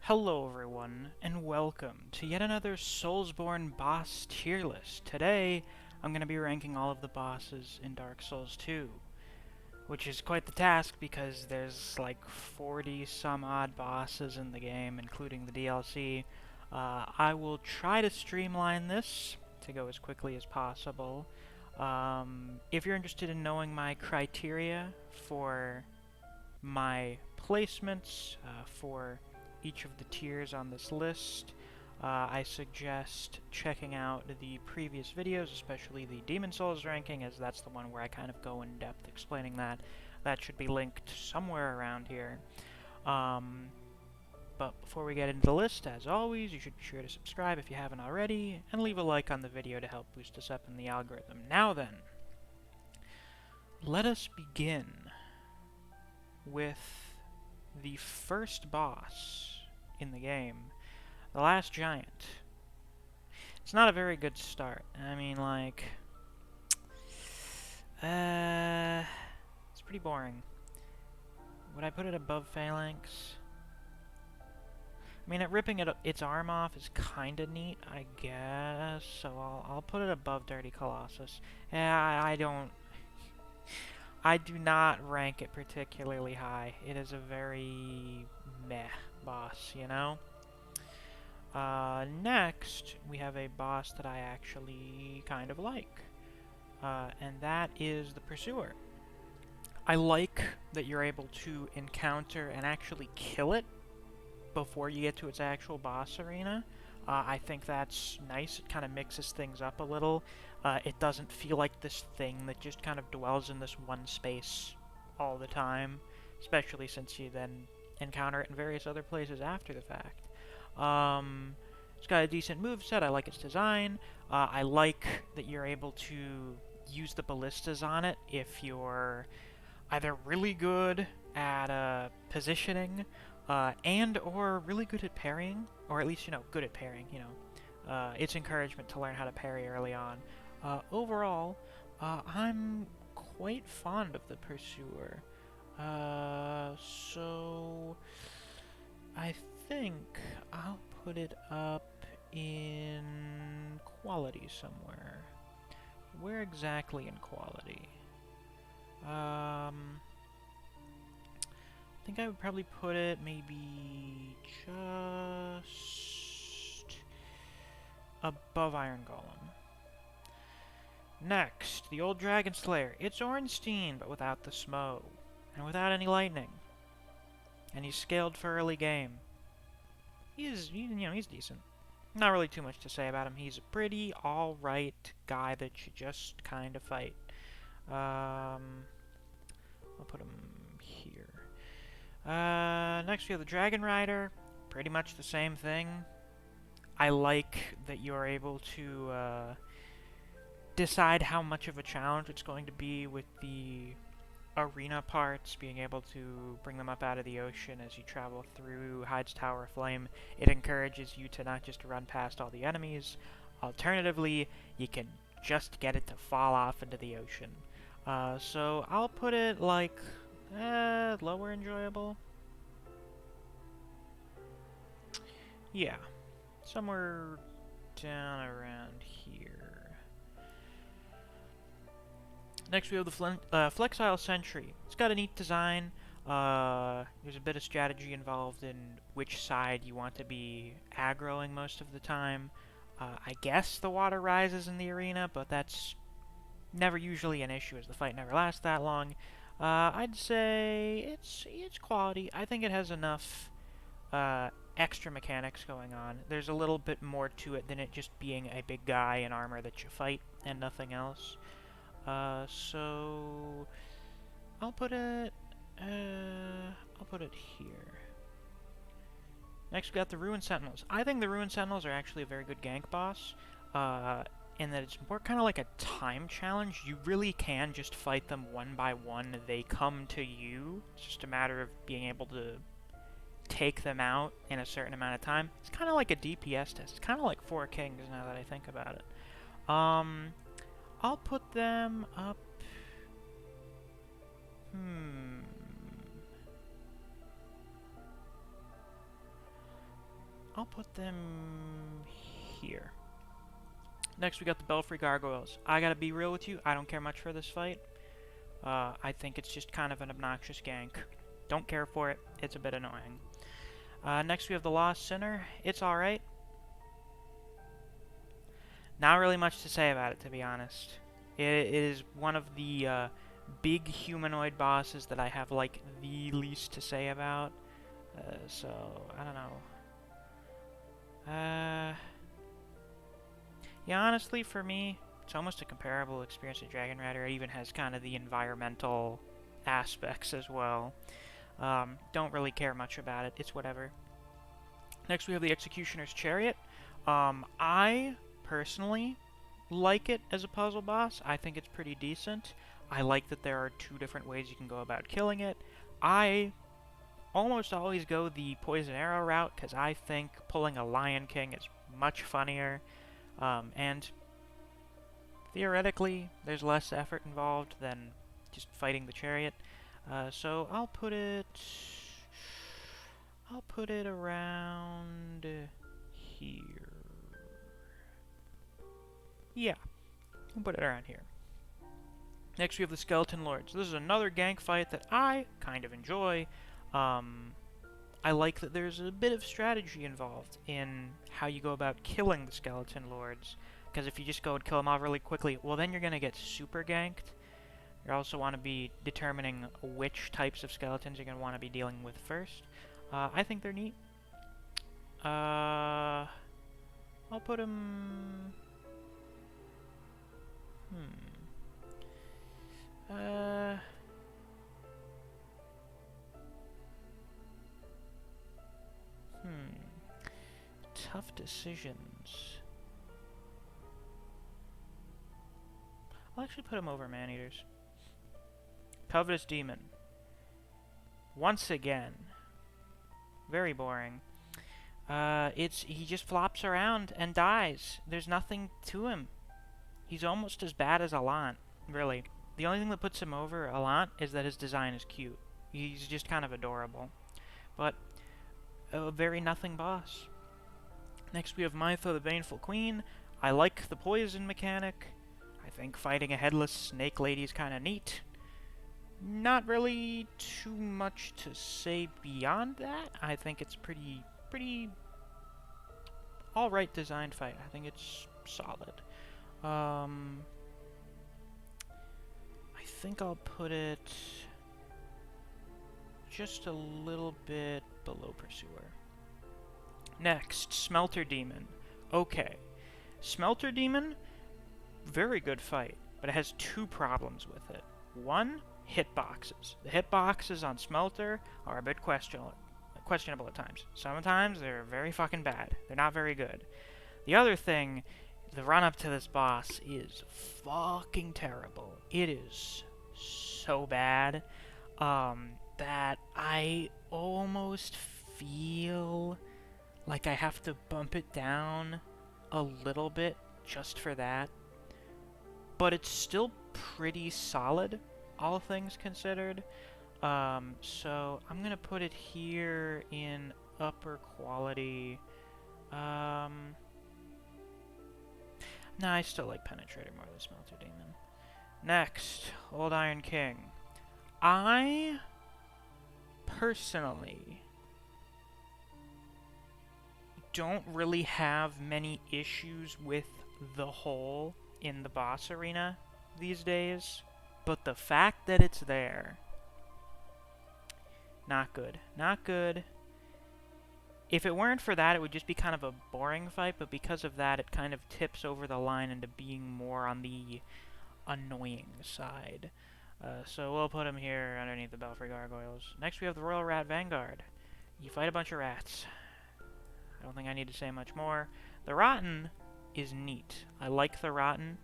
Hello everyone, and welcome to yet another Soulsborne boss tier list. Today, I'm going to be ranking all of the bosses in Dark Souls 2, which is quite the task because there's like 40 some odd bosses in the game, including the DLC. I will try to streamline this to go as quickly as possible. If you're interested in knowing my criteria for my placements for each of the tiers on this list, I suggest checking out the previous videos, especially the Demon Souls ranking, as that's the one where I kind of go in depth explaining that. That should be linked somewhere around here. But before we get into the list, as always, you should be sure to subscribe if you haven't already, and leave a like on the video to help boost us up in the algorithm. Now then, let us begin with the first boss in the game, the last giant. It's not a very good start. I mean, like, it's pretty boring. Would I put it above Phalanx? I mean, ripping its arm off is kind of neat, I guess, so I'll put it above Dirty Colossus. Yeah, I do not rank it particularly high. It is a very meh boss, you know? Next, we have a boss that I actually kind of like, and that is the Pursuer. I like that you're able to encounter and actually kill it before you get to its actual boss arena. I think that's nice. It kind of mixes things up a little. It doesn't feel like this thing that just kind of dwells in this one space all the time, especially since you then encounter it in various other places after the fact. It's got a decent moveset. I like its design. I like that you're able to use the ballistas on it if you're either really good at positioning and or really good at parrying, or at least, good at parrying, it's encouragement to learn how to parry early on. Overall, I'm quite fond of the Pursuer. So I think I'll put it up in quality somewhere. Where exactly in quality? I think I would probably put it maybe just above Iron Golem. Next, the old Dragon Slayer. It's Ornstein, but without the smoke, and without any lightning. And he's scaled for early game. He's decent. Not really too much to say about him. He's a pretty alright guy that you just kind of fight. I'll put him here. Next we have the Dragon Rider. Pretty much the same thing. I like that you're able to decide how much of a challenge it's going to be with the arena parts, being able to bring them up out of the ocean as you travel through Hyde's Tower of Flame. It encourages you to not just run past all the enemies. Alternatively, you can just get it to fall off into the ocean. So I'll put it like lower enjoyable. Yeah, somewhere down around here. Next we have the Flexile Sentry. It's got a neat design. There's a bit of strategy involved in which side you want to be aggroing most of the time. I guess the water rises in the arena, but that's never usually an issue as the fight never lasts that long. I'd say it's quality. I think it has enough extra mechanics going on. There's a little bit more to it than it just being a big guy in armor that you fight and nothing else. So I'll put it here. Next we got the Ruined Sentinels. I think the Ruined Sentinels are actually a very good gank boss, in that it's more kind of like a time challenge. You really can just fight them one by one. They come to you. It's just a matter of being able to take them out in a certain amount of time. It's kind of like a DPS test. It's kind of like Four Kings now that I think about it. I'll put them up... I'll put them here. Next, we got the Belfry Gargoyles. I gotta be real with you, I don't care much for this fight. I think it's just kind of an obnoxious gank. Don't care for it, it's a bit annoying. Next, we have the Lost Sinner. It's alright. Not really much to say about it, to be honest. It is one of the big humanoid bosses that I have, like, the least to say about. So, I don't know. Yeah, honestly, for me, it's almost a comparable experience to Dragon Rider. It even has kind of the environmental aspects as well. Don't really care much about it. It's whatever. Next, we have the Executioner's Chariot. I personally like it as a puzzle boss. I think it's pretty decent. I like that there are 2 different ways you can go about killing it. I almost always go the poison arrow route because I think pulling a Lion King is much funnier, and theoretically there's less effort involved than just fighting the chariot. So I'll put it around here. Yeah, I'll put it around here. Next we have the Skeleton Lords. This is another gank fight that I kind of enjoy. I like that there's a bit of strategy involved in how you go about killing the Skeleton Lords, because if you just go and kill them off really quickly, well then you're going to get super ganked. You also want to be determining which types of skeletons you're going to want to be dealing with first. I think they're neat. I'll put them... Tough decisions. I'll actually put him over Man-Eaters. Covetous Demon. Once again. Very boring. He just flops around and dies. There's nothing to him. He's almost as bad as Alana, really. The only thing that puts him over Alana is that his design is cute. He's just kind of adorable. But a very nothing boss. Next we have Mytho, the Baneful Queen. I like the poison mechanic. I think fighting a headless snake lady is kind of neat. Not really too much to say beyond that. I think it's pretty alright designed fight. I think it's solid. I think I'll put it just a little bit below Pursuer. Next, Smelter Demon. Okay. Smelter Demon, very good fight, but it has 2 problems with it. One, hitboxes. The hitboxes on Smelter are a bit questionable at times. Sometimes they're very fucking bad. They're not very good. The other thing, the run-up to this boss is fucking terrible. It is so bad that I almost feel like I have to bump it down a little bit just for that. But it's still pretty solid, all things considered. So I'm gonna put it here in upper quality. Nah, I still like Penetrator more than Smelter Demon. Next, Old Iron King. I personally don't really have many issues with the hole in the boss arena these days, but the fact that it's there, not good. Not good. If it weren't for that, it would just be kind of a boring fight, but because of that, it kind of tips over the line into being more on the annoying side. So we'll put him here underneath the Belfry Gargoyles. Next we have the Royal Rad Vanguard. You fight a bunch of rats. I don't think I need to say much more. The Rotten is neat. I like the Rotten.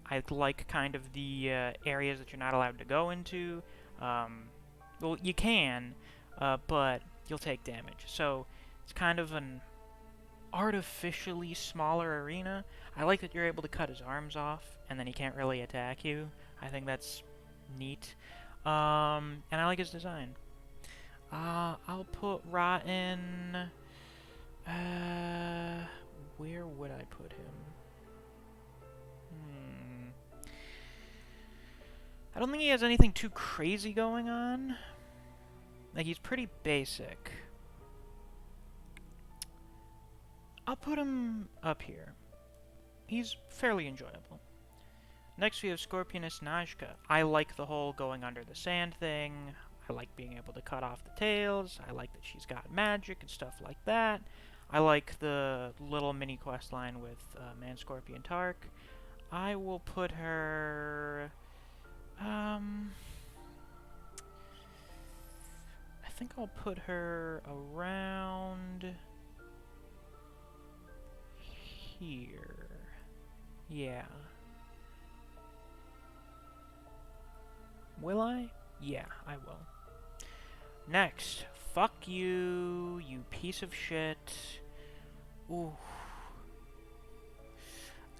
I like kind of the areas that you're not allowed to go into. Well, you can, but you'll take damage. So it's kind of an artificially smaller arena. I like that you're able to cut his arms off, and then he can't really attack you. I think that's neat. And I like his design. I'll put Rotten... Where would I put him? I don't think he has anything too crazy going on. Like, he's pretty basic. I'll put him up here. He's fairly enjoyable. Next we have Scorpionist Najka. I like the whole going under the sand thing. I like being able to cut off the tails. I like that she's got magic and stuff like that. I like the little mini quest line with Man Scorpion Tark. I will put her... I think I'll put her around here. Yeah. Will I? Yeah, I will. Next. Fuck you, you piece of shit. Ooh.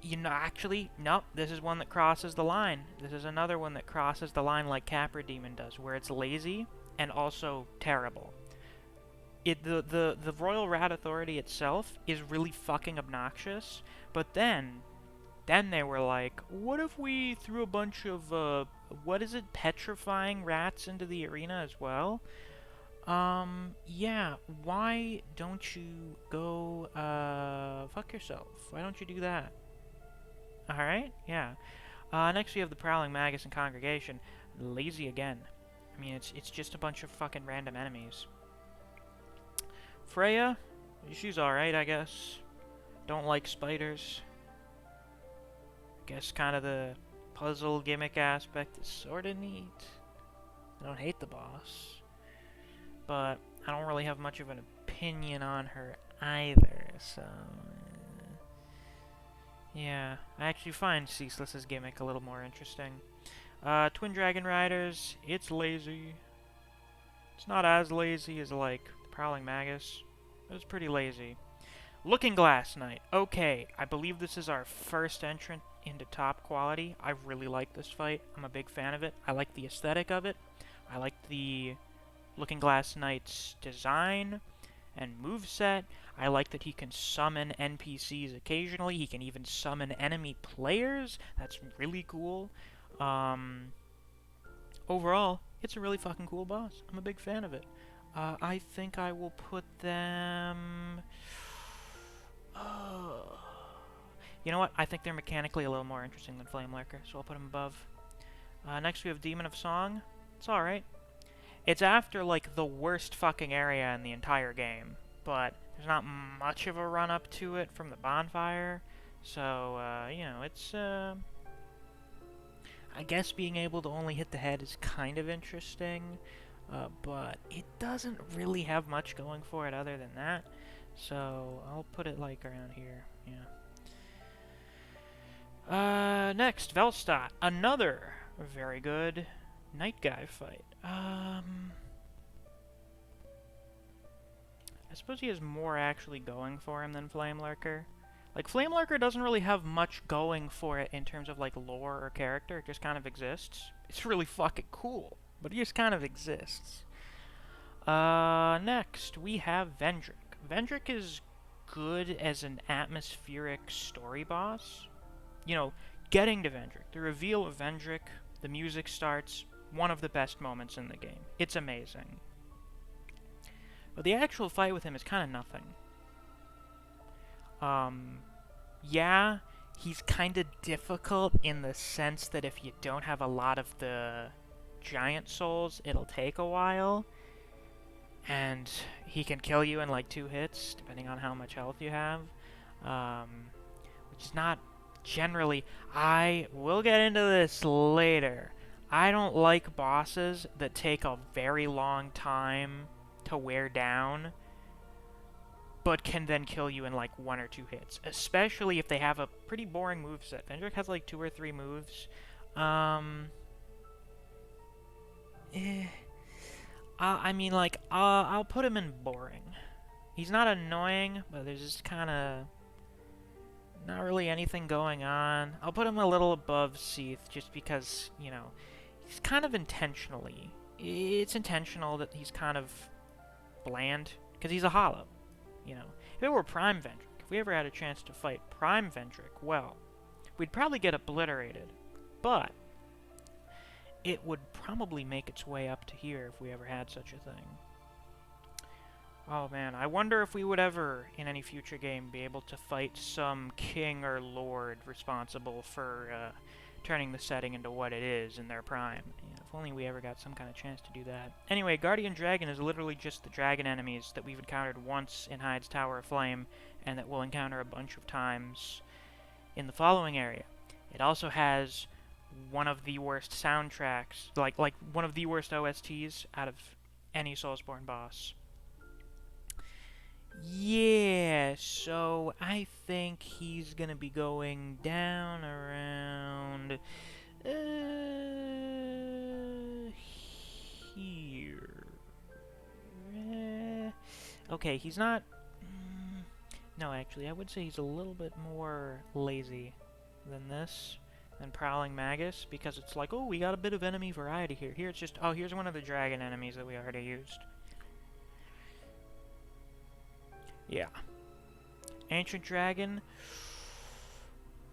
You know, actually, nope, this is one that crosses the line. This is another one that crosses the line like Capra Demon does, where it's lazy and also terrible. The Royal Rat Authority itself is really fucking obnoxious, but then they were like, what if we threw a bunch of, what is it, petrifying rats into the arena as well? Yeah, why don't you go, fuck yourself? Why don't you do that? Alright, yeah. Next we have the Prowling Magus and Congregation. Lazy again. I mean, it's just a bunch of fucking random enemies. Freya, she's alright, I guess. Don't like spiders. Guess kind of the puzzle gimmick aspect is sorta neat. I don't hate the boss. But I don't really have much of an opinion on her either, so... yeah, I actually find Ceaseless's gimmick a little more interesting. Twin Dragon Riders, it's lazy. It's not as lazy as, like, the Prowling Magus, but it's pretty lazy. Looking Glass Knight. Okay, I believe this is our first entrant into top quality. I really like this fight. I'm a big fan of it. I like the aesthetic of it. I like the Looking Glass Knight's design and moveset. I like that he can summon NPCs occasionally. He can even summon enemy players. That's really cool. Overall, it's a really fucking cool boss. I'm a big fan of it. I think I will put them... you know what? I think they're mechanically a little more interesting than Flame Lurker, so I'll put them above. Next we have Demon of Song. It's alright. It's after, like, the worst fucking area in the entire game, but there's not much of a run-up to it from the bonfire, so, you know, it's, I guess being able to only hit the head is kind of interesting, but it doesn't really have much going for it other than that, so I'll put it, like, around here, yeah. Next, Velstad. Another very good Night Guy fight. I suppose he has more actually going for him than Flame Lurker. Like, Flame Lurker doesn't really have much going for it in terms of, like, lore or character. It just kind of exists. It's really fucking cool, but it just kind of exists. Next, we have Vendrick. Vendrick is good as an atmospheric story boss. You know, getting to Vendrick, the reveal of Vendrick, the music starts, one of the best moments in the game. It's amazing. But the actual fight with him is kind of nothing. Yeah, he's kind of difficult in the sense that if you don't have a lot of the giant souls, it'll take a while. And he can kill you in like 2 hits, depending on how much health you have. Which is not generally... I will get into this later. I don't like bosses that take a very long time to wear down, but can then kill you in like 1 or 2 hits. Especially if they have a pretty boring moveset. Vendrick has like 2 or 3 moves. I mean, like, I'll put him in boring. He's not annoying, but there's just kind of not really anything going on. I'll put him a little above Seath just because, you know, he's kind of intentionally. It's intentional that he's kind of bland, because he's a hollow, you know. If it were Prime Vendrick, if we ever had a chance to fight Prime Vendrick, well, we'd probably get obliterated, but it would probably make its way up to here if we ever had such a thing. Oh man, I wonder if we would ever, in any future game, be able to fight some king or lord responsible for turning the setting into what it is in their prime. Yeah, if only we ever got some kind of chance to do that. Anyway, Guardian Dragon is literally just the dragon enemies that we've encountered once in Hyde's Tower of Flame, and that we'll encounter a bunch of times in the following area. It also has one of the worst soundtracks, like one of the worst OSTs out of any Soulsborne boss. Yeah, so I think he's gonna be going down around here. Okay, he's not... no, actually, I would say he's a little bit more lazy than this, than Prowling Magus, because it's like, oh, we got a bit of enemy variety here. Here it's just, oh, here's one of the dragon enemies that we already used. Yeah. Ancient Dragon.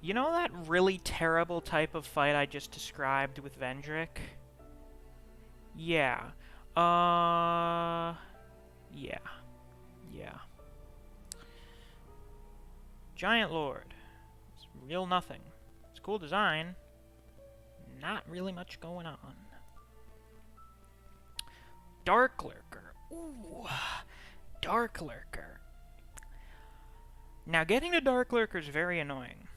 You know that really terrible type of fight I just described with Vendrick? Yeah. Yeah. Yeah. Giant Lord. It's real nothing. It's cool design. Not really much going on. Dark Lurker. Ooh. Dark Lurker. Now, getting to Dark Lurker is very annoying,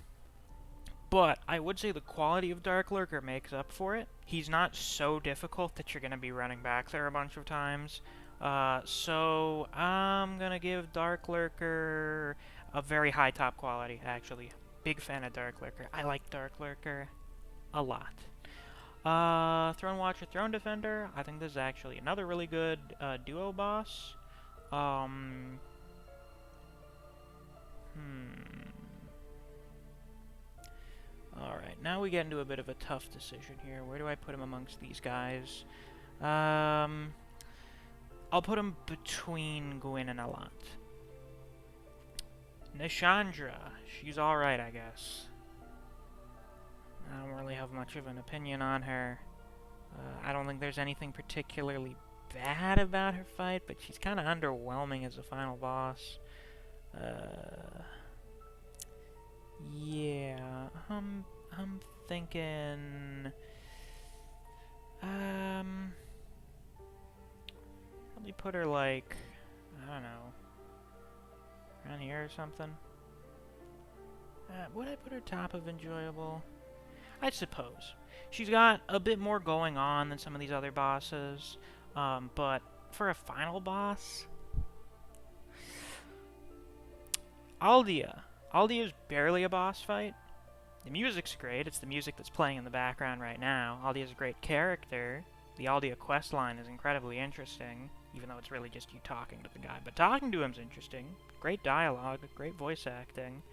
but I would say the quality of Dark Lurker makes up for it. He's not so difficult that you're going to be running back there a bunch of times, so I'm going to give Dark Lurker a very high top quality, actually. Big fan of Dark Lurker. I like Dark Lurker a lot. Throne Watcher, Throne Defender. I think this is actually another really good duo boss. Alright, now we get into a bit of a tough decision here. Where do I put him amongst these guys? I'll put him between Gwyn and Alana. Nishandra, she's alright, I guess. I don't really have much of an opinion on her. I don't think there's anything particularly bad about her fight, but she's kind of underwhelming as a final boss. Yeah, I'm thinking, probably put her like, I don't know, around here or something. Would I put her top of enjoyable? I suppose. She's got a bit more going on than some of these other bosses, but for a final boss, Aldia. Aldia is barely a boss fight. The music's great. It's the music that's playing in the background right now. Aldia's a great character. The Aldia questline is incredibly interesting, even though it's really just you talking to the guy. But talking to him's interesting. Great dialogue, great voice acting.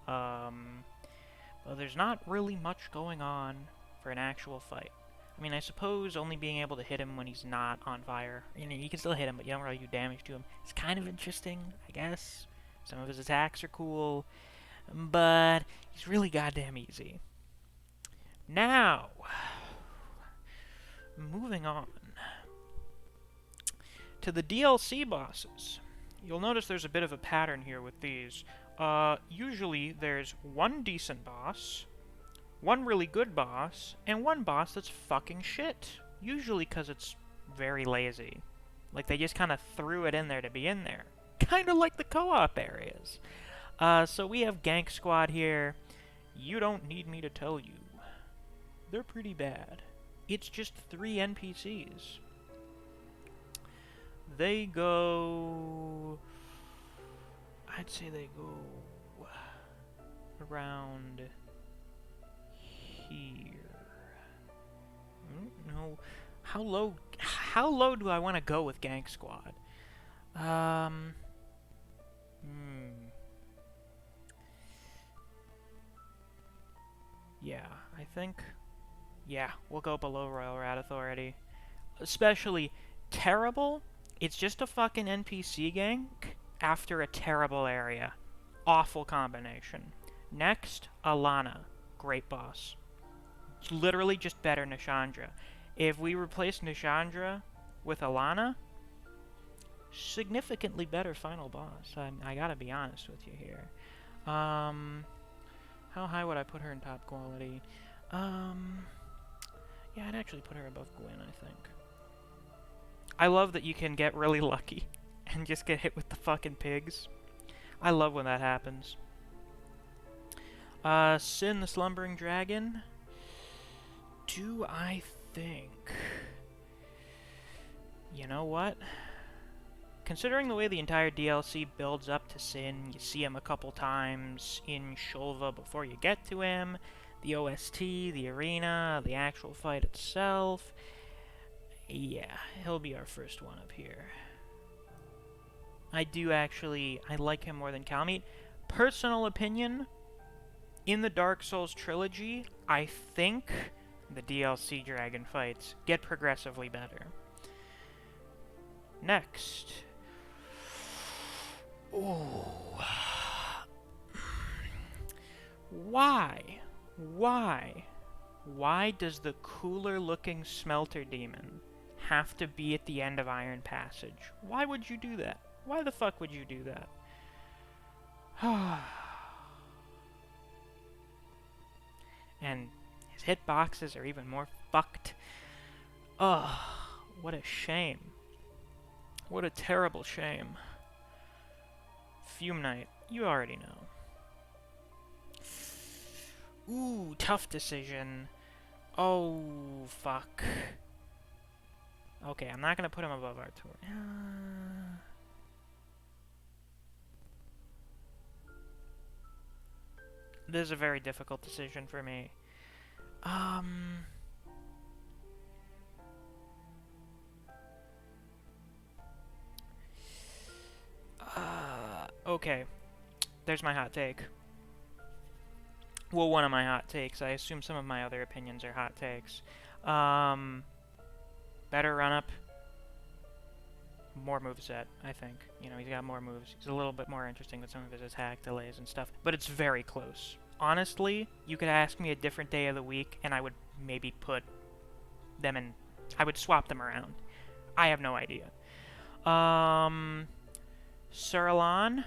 Well, there's not really much going on for an actual fight. I mean, I suppose only being able to hit him when he's not on fire. You know, you can still hit him, but you don't really do damage to him. It's kind of interesting, I guess. Some of his attacks are cool, but he's really goddamn easy. Now, moving on to the DLC bosses. You'll notice there's a bit of a pattern here with these. Usually there's one decent boss, one really good boss, and one boss that's fucking shit. Usually because it's very lazy. Like, they just kind of threw it in there to be in there. Kind of like the co-op areas. So we have Gank Squad here. You don't need me to tell you. They're pretty bad. It's just 3 NPCs. They go... I'd say they go around here. No. How low do I want to go with Gank Squad? Yeah, I think... Yeah, we'll go below Royal Rat Authority. Especially terrible. It's just a fucking NPC gank. after a terrible area. Awful combination. Next, Alana. Great boss. Literally just better Nishandra. If we replace Nishandra with Alana, significantly better final boss. I gotta be honest with you here. How high would I put her in top quality? Yeah, I'd actually put her above Gwyn, I think. I love that you can get really lucky and just get hit with the fucking pigs. I love when that happens. Sin the Slumbering Dragon. Do I think... You know what? Considering the way the entire DLC builds up to Sin, you see him a couple times in Shulva before you get to him, the OST, the arena, the actual fight itself. Yeah, he'll be our first one up here. I like him more than Kalameet. Personal opinion, in the Dark Souls trilogy, I think the DLC dragon fights get progressively better. Next. Ooh. Why? Why does the cooler looking Smelter Demon have to be at the end of Iron Passage? Why would you do that? Why the fuck would you do that? And his hitboxes are even more fucked. Ugh, what a shame. What a terrible shame. Fume Knight, you already know. Ooh, tough decision. Oh, fuck. Okay, I'm not gonna put him above Artur. This is a very difficult decision for me. Okay. There's my hot take. Well, one of my hot takes. I assume some of my other opinions are hot takes. Better run-up. More moveset, I think. You know, he's got more moves. He's a little bit more interesting with some of his attack delays and stuff. But it's very close. Honestly, you could ask me a different day of the week, and I would maybe put them in... I would swap them around. I have no idea. Sirlon.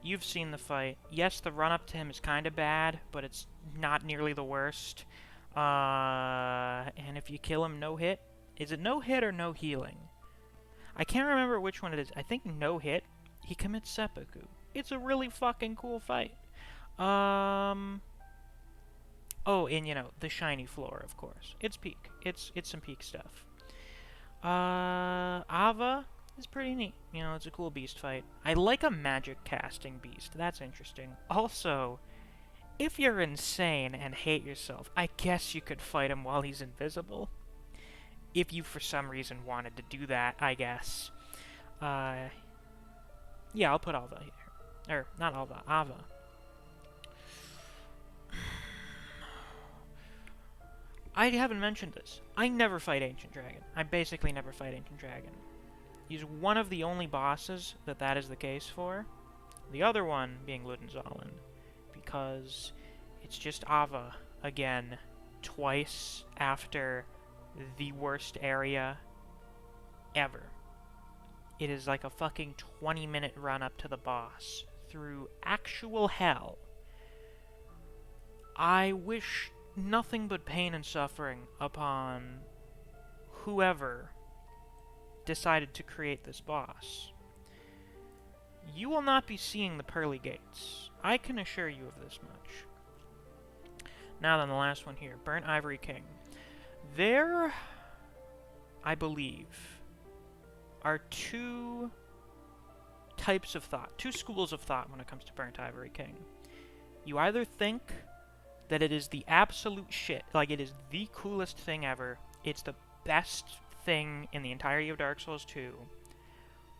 You've seen the fight. Yes, the run-up to him is kind of bad, but it's not nearly the worst. And if you kill him, no hit. Is it no hit or no healing? I can't remember which one it is. I think no hit. He commits seppuku. It's a really fucking cool fight. Oh, and you know, the shiny floor, of course. It's peak. It's some peak stuff. Ava is pretty neat. You know, it's a cool beast fight. I like a magic casting beast. That's interesting. Also, if you're insane and hate yourself, I guess you could fight him while he's invisible. If you, for some reason, wanted to do that, I guess. Yeah, I'll put Alva here. Or, not Alva, Ava. I haven't mentioned this. I never fight Ancient Dragon. I basically never fight Ancient Dragon. He's one of the only bosses that is the case for. The other one being Ludenzalen. Because it's just Ava, again, twice after the worst area ever. It is like a fucking 20-minute run up to the boss through actual hell. I wish nothing but pain and suffering upon whoever decided to create this boss. You will not be seeing the pearly gates. I can assure you of this much. Now then, the last one here, Burnt Ivory King. There, I believe, are two types of thought, two schools of thought when it comes to Burnt Ivory King. You either think that it is the absolute shit, like it is the coolest thing ever, it's the best thing in the entirety of Dark Souls 2,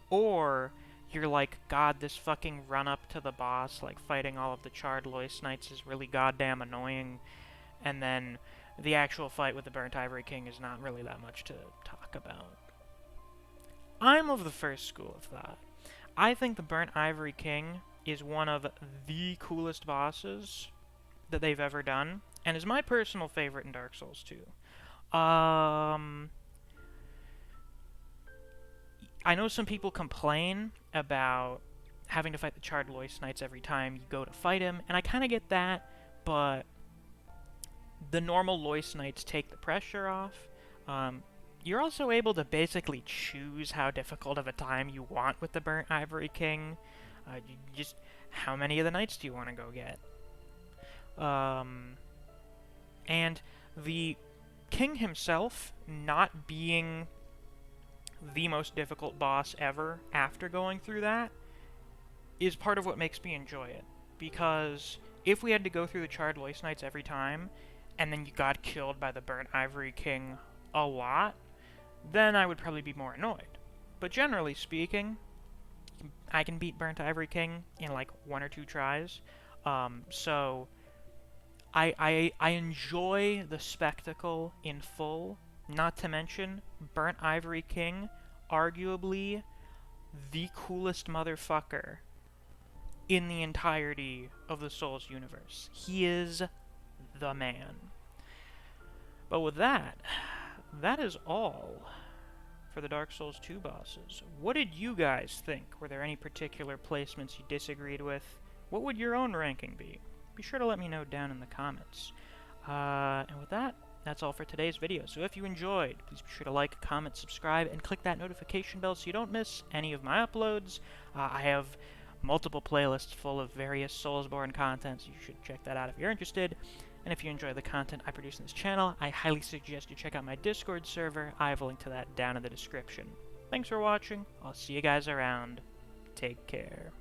or you're like, God, this fucking run-up to the boss, like fighting all of the Charred Lois Knights is really goddamn annoying, and then the actual fight with the Burnt Ivory King is not really that much to talk about. I'm of the first school of thought. I think the Burnt Ivory King is one of the coolest bosses that they've ever done, and is my personal favorite in Dark Souls 2. I know some people complain about having to fight the Charred Loist Knights every time you go to fight him, and I kind of get that, but the normal Loist Knights take the pressure off. You're also able to basically choose how difficult of a time you want with the Burnt Ivory King. Just how many of the knights do you want to go get? And the king himself not being the most difficult boss ever after going through that is part of what makes me enjoy it. Because if we had to go through the Charred Loist Knights every time, and then you got killed by the Burnt Ivory King a lot, then I would probably be more annoyed. But generally speaking, I can beat Burnt Ivory King in like 1 or 2 tries. So I enjoy the spectacle in full. Not to mention, Burnt Ivory King, arguably the coolest motherfucker in the entirety of the Souls universe. He is the man. But with that, that is all for the Dark Souls 2 bosses. What did you guys think? Were there any particular placements you disagreed with? What would your own ranking be? Be sure to let me know down in the comments. And with that, that's all for today's video. So if you enjoyed, please be sure to like, comment, subscribe, and click that notification bell so you don't miss any of my uploads. I have multiple playlists full of various Soulsborne content, so you should check that out if you're interested. And if you enjoy the content I produce in this channel, I highly suggest you check out my Discord server. I have a link to that down in the description. Thanks for watching. I'll see you guys around. Take care.